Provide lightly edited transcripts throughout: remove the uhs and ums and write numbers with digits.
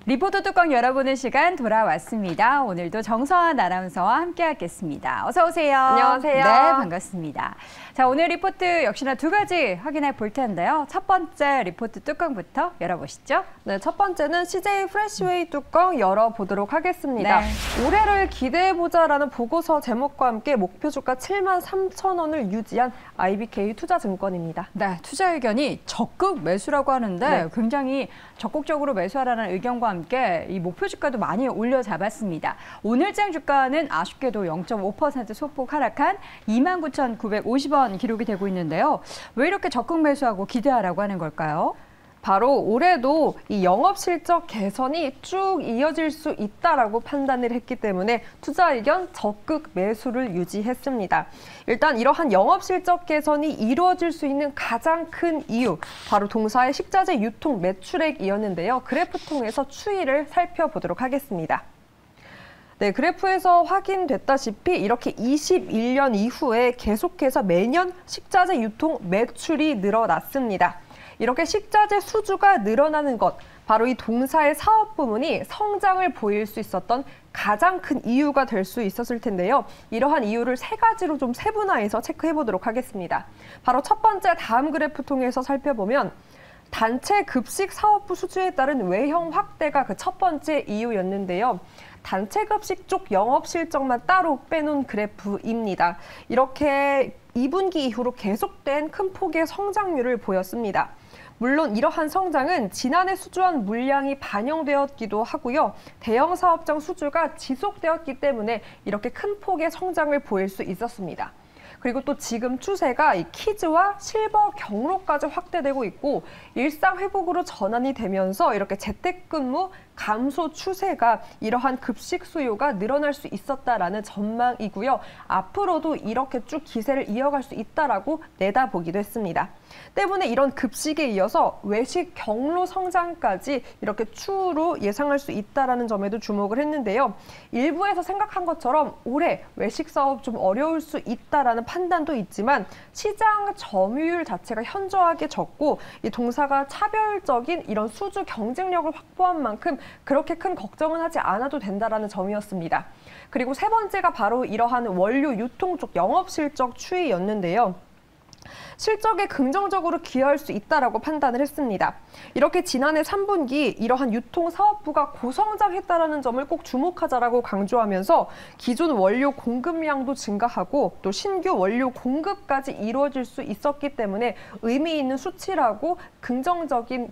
리포트 뚜껑 열어보는 시간 돌아왔습니다. 오늘도 정서한 아나운서와 함께하겠습니다. 어서 오세요. 안녕하세요. 네, 반갑습니다. 자, 오늘 리포트 역시나 두 가지 확인해 볼 텐데요. 첫 번째 리포트 뚜껑부터 열어보시죠. 네, 첫 번째는 CJ 프레시웨이 뚜껑 열어보도록 하겠습니다. 네. 올해를 기대해보자라는 보고서 제목과 함께 목표 주가 73,000원을 유지한 IBK 투자증권입니다. 네, 투자 의견이 적극 매수라고 하는데 네. 굉장히 적극적으로 매수하라는 의견과 함께 이 목표 주가도 많이 올려잡았습니다. 오늘장 주가는 아쉽게도 0.5% 소폭 하락한 29,950원 기록이 되고 있는데요. 왜 이렇게 적극 매수하고 기대하라고 하는 걸까요? 바로 올해도 이 영업 실적 개선이 쭉 이어질 수 있다라고 판단을 했기 때문에 투자 의견 적극 매수를 유지했습니다. 일단 이러한 영업 실적 개선이 이루어질 수 있는 가장 큰 이유, 바로 동사의 식자재 유통 매출액이었는데요. 그래프 통해서 추이를 살펴보도록 하겠습니다. 네, 그래프에서 확인됐다시피 이렇게 21년 이후에 계속해서 매년 식자재 유통 매출이 늘어났습니다. 이렇게 식자재 수주가 늘어나는 것, 바로 이 동사의 사업 부문이 성장을 보일 수 있었던 가장 큰 이유가 될 수 있었을 텐데요. 이러한 이유를 세 가지로 좀 세분화해서 체크해 보도록 하겠습니다. 바로 첫 번째, 다음 그래프 통해서 살펴보면 단체 급식 사업부 수주에 따른 외형 확대가 그 첫 번째 이유였는데요. 단체 급식 쪽 영업 실적만 따로 빼놓은 그래프입니다. 이렇게 2분기 이후로 계속된 큰 폭의 성장률을 보였습니다. 물론 이러한 성장은 지난해 수주한 물량이 반영되었기도 하고요. 대형 사업장 수주가 지속되었기 때문에 이렇게 큰 폭의 성장을 보일 수 있었습니다. 그리고 또 지금 추세가 이 키즈와 실버 경로까지 확대되고 있고 일상 회복으로 전환이 되면서 이렇게 재택근무 감소 추세가 이러한 급식 수요가 늘어날 수 있었다라는 전망이고요. 앞으로도 이렇게 쭉 기세를 이어갈 수 있다라고 내다보기도 했습니다. 때문에 이런 급식에 이어서 외식 경로 성장까지 이렇게 추후로 예상할 수 있다라는 점에도 주목을 했는데요. 일부에서 생각한 것처럼 올해 외식 사업 좀 어려울 수 있다라는 판단도 있지만 시장 점유율 자체가 현저하게 적고 이 동사가 차별적인 이런 수주 경쟁력을 확보한 만큼 그렇게 큰 걱정은 하지 않아도 된다라는 점이었습니다. 그리고 세 번째가 바로 이러한 원료 유통 쪽 영업 실적 추이였는데요. 실적에 긍정적으로 기여할 수 있다라고 판단을 했습니다. 이렇게 지난해 3분기 이러한 유통 사업부가 고성장했다라는 점을 꼭 주목하자라고 강조하면서 기존 원료 공급량도 증가하고 또 신규 원료 공급까지 이루어질 수 있었기 때문에 의미 있는 수치라고 긍정적인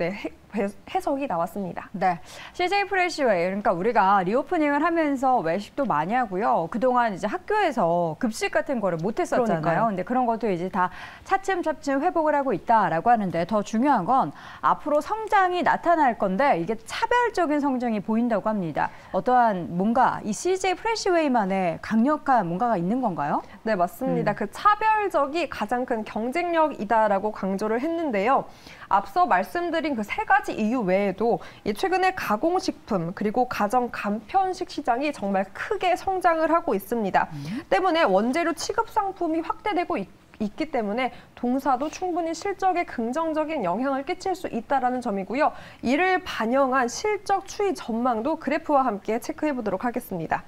해석이 나왔습니다. 네, CJ 프레시웨이, 그러니까 우리가 리오프닝을 하면서 외식도 많이 하고요. 그동안 이제 학교에서 급식 같은 거를 못 했었잖아요. 그러니까요. 근데 그런 것도 이제 다 차츰차츰 회복을 하고 있다라고 하는데 더 중요한 건 앞으로 성장이 나타날 건데 이게 차별적인 성장이 보인다고 합니다. 어떠한 뭔가 이 CJ 프레시웨이만의 강력한 뭔가가 있는 건가요? 네, 맞습니다. 그 차별적이 가장 큰 경쟁력이다라고 강조를 했는데요. 앞서 말씀드린 그 세 가지 이유 외에도 최근에 가공식품 그리고 가정 간편식 시장이 정말 크게 성장을 하고 있습니다. 때문에 원재료 취급 상품이 확대되고 있기 때문에 동사도 충분히 실적에 긍정적인 영향을 끼칠 수 있다는 점이고요. 이를 반영한 실적 추이 전망도 그래프와 함께 체크해 보도록 하겠습니다.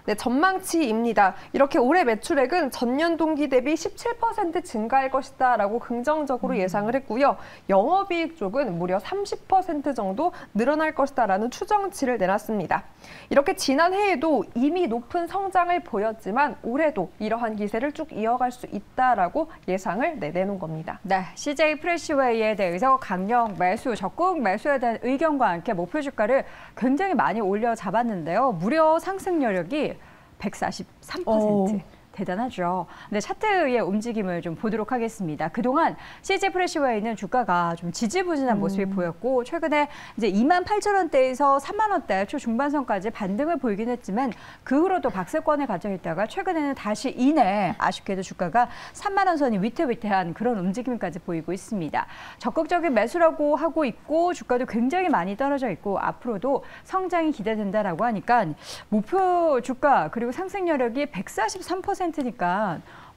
네, 전망치입니다. 이렇게 올해 매출액은 전년 동기 대비 17% 증가할 것이다라고 긍정적으로 예상을 했고요. 영업이익 쪽은 무려 30% 정도 늘어날 것이다라는 추정치를 내놨습니다. 이렇게 지난해에도 이미 높은 성장을 보였지만 올해도 이러한 기세를 쭉 이어갈 수 있다라고 예상을 내놓은 겁니다. 네, CJ 프레시웨이에 대해서 강력 매수, 적극 매수에 대한 의견과 함께 목표 주가를 굉장히 많이 올려 잡았는데요. 무려 상승 여력이 143%. 대단하죠. 근데 차트의 움직임을 좀 보도록 하겠습니다. 그동안 CJ 프레시웨이는 주가가 좀 지지부진한 모습이 보였고 최근에 이제 28,000원대에서 3만원대 초중반선까지 반등을 보이긴 했지만 그 후로도 박스권에 갇혀 있다가 최근에는 다시 이내 아쉽게도 주가가 3만원 선이 위태위태한 그런 움직임까지 보이고 있습니다. 적극적인 매수라고 하고 있고 주가도 굉장히 많이 떨어져 있고 앞으로도 성장이 기대된다라고 하니까 목표 주가 그리고 상승 여력이 143%니까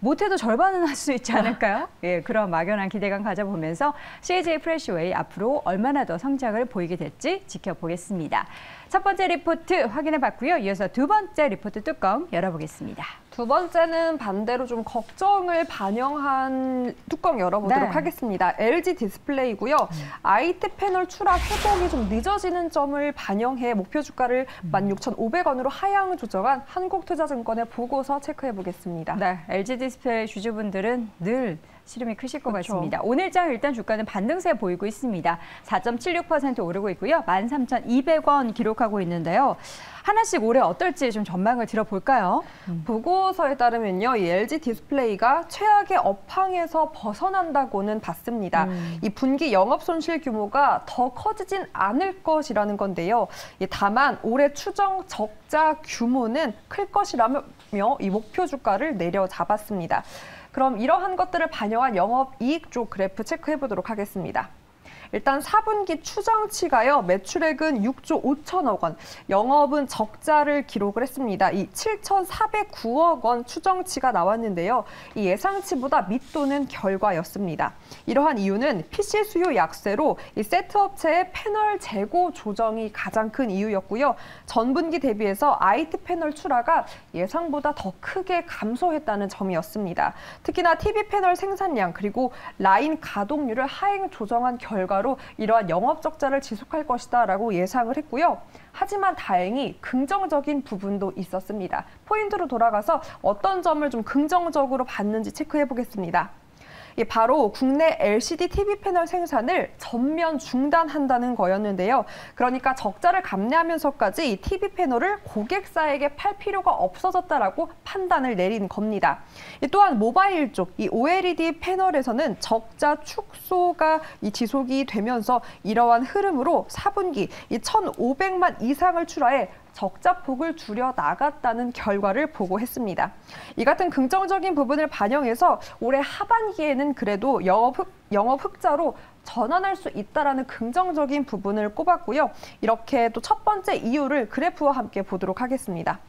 못해도 절반은 할 수 있지 않을까요? 예, 그런 막연한 기대감 가져보면서 CJ 프레시웨이 앞으로 얼마나 더 성장을 보이게 될지 지켜보겠습니다. 첫 번째 리포트 확인해봤고요. 이어서 두 번째 리포트 뚜껑 열어보겠습니다. 두 번째는 반대로 좀 걱정을 반영한 뚜껑 열어보도록 네. 하겠습니다. LG 디스플레이고요. IT 패널 출하 회복이 좀 늦어지는 점을 반영해 목표 주가를 16,500원으로 하향 조정한 한국투자증권의 보고서 체크해 보겠습니다. 네, LG 디스플레이 주주분들은 늘 시름이 크실 것 그렇죠. 같습니다. 오늘장 일단 주가는 반등세 보이고 있습니다. 4.76% 오르고 있고요. 13,200원 기록하고 있는데요. 하나씩 올해 어떨지 좀 전망을 들어볼까요? 보고서에 따르면요, 이 LG 디스플레이가 최악의 업황에서 벗어난다고는 봤습니다. 이 분기 영업 손실 규모가 더 커지진 않을 것이라는 건데요. 다만 올해 추정 적자 규모는 클 것이라며 이 목표 주가를 내려잡았습니다. 그럼 이러한 것들을 반영한 영업이익 쪽 그래프 체크해 보도록 하겠습니다. 일단 4분기 추정치가요. 매출액은 6조 5천억 원, 영업은 적자를 기록을 했습니다. 이 7,409억 원 추정치가 나왔는데요. 이 예상치보다 밑도는 결과였습니다. 이러한 이유는 PC 수요 약세로 이 세트 업체의 패널 재고 조정이 가장 큰 이유였고요. 전분기 대비해서 IT 패널 출하가 예상보다 더 크게 감소했다는 점이었습니다. 특히나 TV 패널 생산량 그리고 라인 가동률을 하향 조정한 결과로 이러한 영업 적자를 지속할 것이다라고 예상을 했고요. 하지만 다행히 긍정적인 부분도 있었습니다. 포인트로 돌아가서 어떤 점을 좀 긍정적으로 봤는지 체크해 보겠습니다. 바로 국내 LCD TV 패널 생산을 전면 중단한다는 거였는데요. 그러니까 적자를 감내하면서까지 이 TV 패널을 고객사에게 팔 필요가 없어졌다라고 판단을 내린 겁니다. 또한 모바일 쪽 이 OLED 패널에서는 적자 축소가 지속이 되면서 이러한 흐름으로 4분기 이 1,500만 이상을 출하해 적자폭을 줄여 나갔다는 결과를 보고했습니다. 이 같은 긍정적인 부분을 반영해서 올해 하반기에는 그래도 영업 흑자로 전환할 수 있다라는 긍정적인 부분을 꼽았고요. 이렇게 또 첫 번째 이유를 그래프와 함께 보도록 하겠습니다.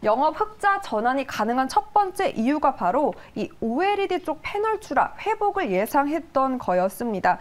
영업 흑자 전환이 가능한 첫 번째 이유가 바로 이 OLED 쪽 패널 출하 회복을 예상했던 거였습니다.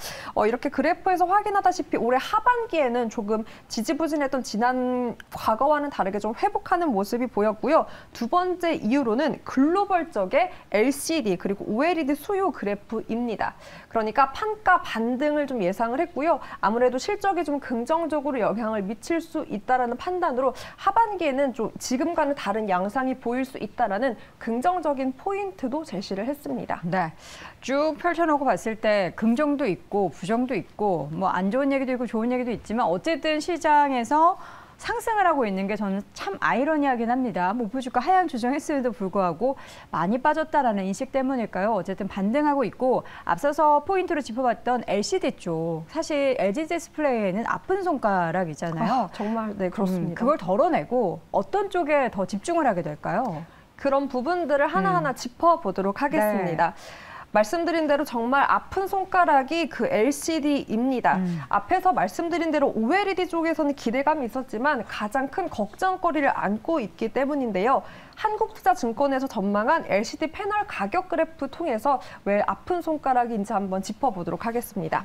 이렇게 그래프에서 확인하다시피 올해 하반기에는 조금 지지부진했던 지난 과거와는 다르게 좀 회복하는 모습이 보였고요. 두 번째 이유로는 글로벌적의 LCD 그리고 OLED 수요 그래프입니다. 그러니까 판가 반등을 좀 예상을 했고요. 아무래도 실적이 좀 긍정적으로 영향을 미칠 수 있다라는 판단으로 하반기에는 좀 지금과는 다른 양상이 보일 수 있다라는 긍정적인 포인트도 제시를 했습니다. 네, 쭉 펼쳐놓고 봤을 때 긍정도 있고 부정도 있고 뭐 안 좋은 얘기도 있고 좋은 얘기도 있지만 어쨌든 시장에서 상승을 하고 있는 게 저는 참 아이러니하긴 합니다. 목표 주가 하향 조정했음에도 불구하고 많이 빠졌다라는 인식 때문일까요? 어쨌든 반등하고 있고 앞서서 포인트로 짚어봤던 LCD 쪽 사실 LG 디스플레이에는 아픈 손가락이잖아요. 정말 네 그렇습니다. 그걸 덜어내고 어떤 쪽에 더 집중을 하게 될까요? 그런 부분들을 하나하나 짚어보도록 하겠습니다. 네. 말씀드린 대로 정말 아픈 손가락이 그 LCD입니다. 앞에서 말씀드린 대로 OLED 쪽에서는 기대감이 있었지만 가장 큰 걱정거리를 안고 있기 때문인데요. 한국투자증권에서 전망한 LCD 패널 가격 그래프 통해서 왜 아픈 손가락인지 한번 짚어보도록 하겠습니다.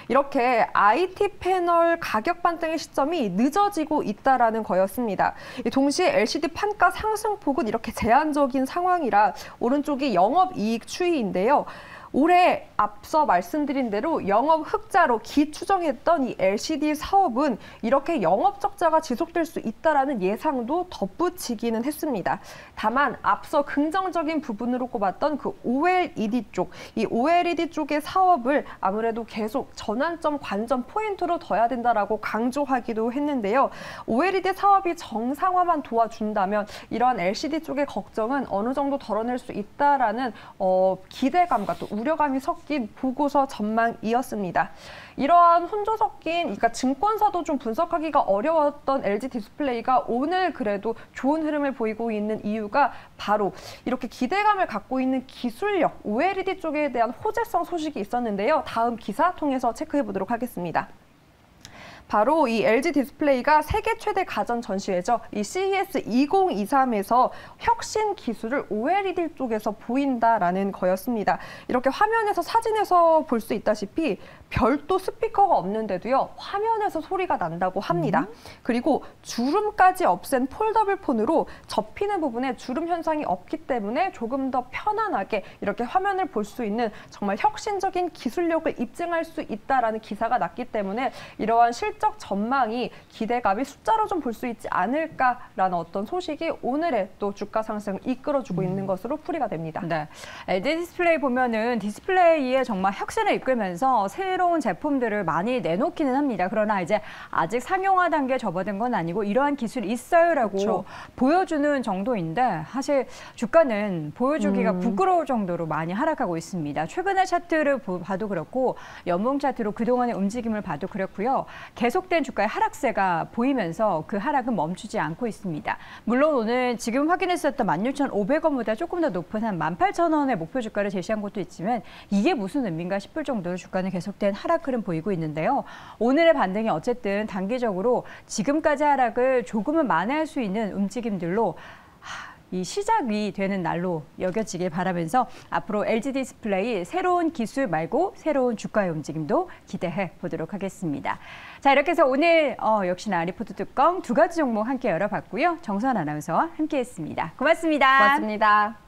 이렇게 IT 패널 가격 반등의 시점이 늦어지고 있다라는 거였습니다. 동시에 LCD 판가 상승폭은 이렇게 제한적인 상황이라 오른쪽이 영업이익 추이인데요. 올해 앞서 말씀드린 대로 영업 흑자로 기추정했던 이 LCD 사업은 이렇게 영업 적자가 지속될 수 있다라는 예상도 덧붙이기는 했습니다. 다만 앞서 긍정적인 부분으로 꼽았던 그 OLED 쪽, 이 OLED 쪽의 사업을 아무래도 계속 전환점, 관점 포인트로 둬야 된다라고 강조하기도 했는데요. OLED 사업이 정상화만 도와준다면 이러한 LCD 쪽의 걱정은 어느 정도 덜어낼 수 있다라는 기대감과 또 우려감이 섞인 보고서 전망이었습니다. 이러한 혼조 섞인, 그러니까 증권사도 좀 분석하기가 어려웠던 LG 디스플레이가 오늘 그래도 좋은 흐름을 보이고 있는 이유가 바로 이렇게 기대감을 갖고 있는 기술력, OLED 쪽에 대한 호재성 소식이 있었는데요. 다음 기사 통해서 체크해 보도록 하겠습니다. 바로 이 LG 디스플레이가 세계 최대 가전 전시회죠. 이 CES 2023에서 혁신 기술을 OLED 쪽에서 보인다라는 거였습니다. 이렇게 화면에서 사진에서 볼 수 있다시피 별도 스피커가 없는데도요, 화면에서 소리가 난다고 합니다. 그리고 주름까지 없앤 폴더블 폰으로 접히는 부분에 주름 현상이 없기 때문에 조금 더 편안하게 이렇게 화면을 볼 수 있는 정말 혁신적인 기술력을 입증할 수 있다라는 기사가 났기 때문에 이러한 실적 전망이 기대감이 숫자로 좀 볼 수 있지 않을까라는 어떤 소식이 오늘의 또 주가 상승을 이끌어주고 있는 것으로 풀이가 됩니다. 네, LG 디스플레이 보면은 디스플레이에 정말 혁신을 이끌면서 새로운 제품들을 많이 내놓기는 합니다. 그러나 이제 아직 상용화 단계에 접어든 건 아니고 이러한 기술이 있어요라고 그렇죠. 보여주는 정도인데 사실 주가는 보여주기가 부끄러울 정도로 많이 하락하고 있습니다. 최근의 차트를 봐도 그렇고 연봉 차트로 그동안의 움직임을 봐도 그렇고요. 계속된 주가의 하락세가 보이면서 그 하락은 멈추지 않고 있습니다. 물론 오늘 지금 확인했었던 16,500원보다 조금 더 높은 한 18,000원의 목표 주가를 제시한 것도 있지만 이게 무슨 의미인가 싶을 정도로 주가는 계속된 하락 흐름 보이고 있는데요. 오늘의 반등이 어쨌든 단기적으로 지금까지 하락을 조금은 만회할 수 있는 움직임들로 이 시작이 되는 날로 여겨지길 바라면서 앞으로 LG 디스플레이 새로운 기술 말고 새로운 주가의 움직임도 기대해 보도록 하겠습니다. 자, 이렇게 해서 오늘 역시나 리포트 뚜껑 두 가지 종목 함께 열어봤고요. 정선 아나운서와 함께했습니다. 고맙습니다. 고맙습니다.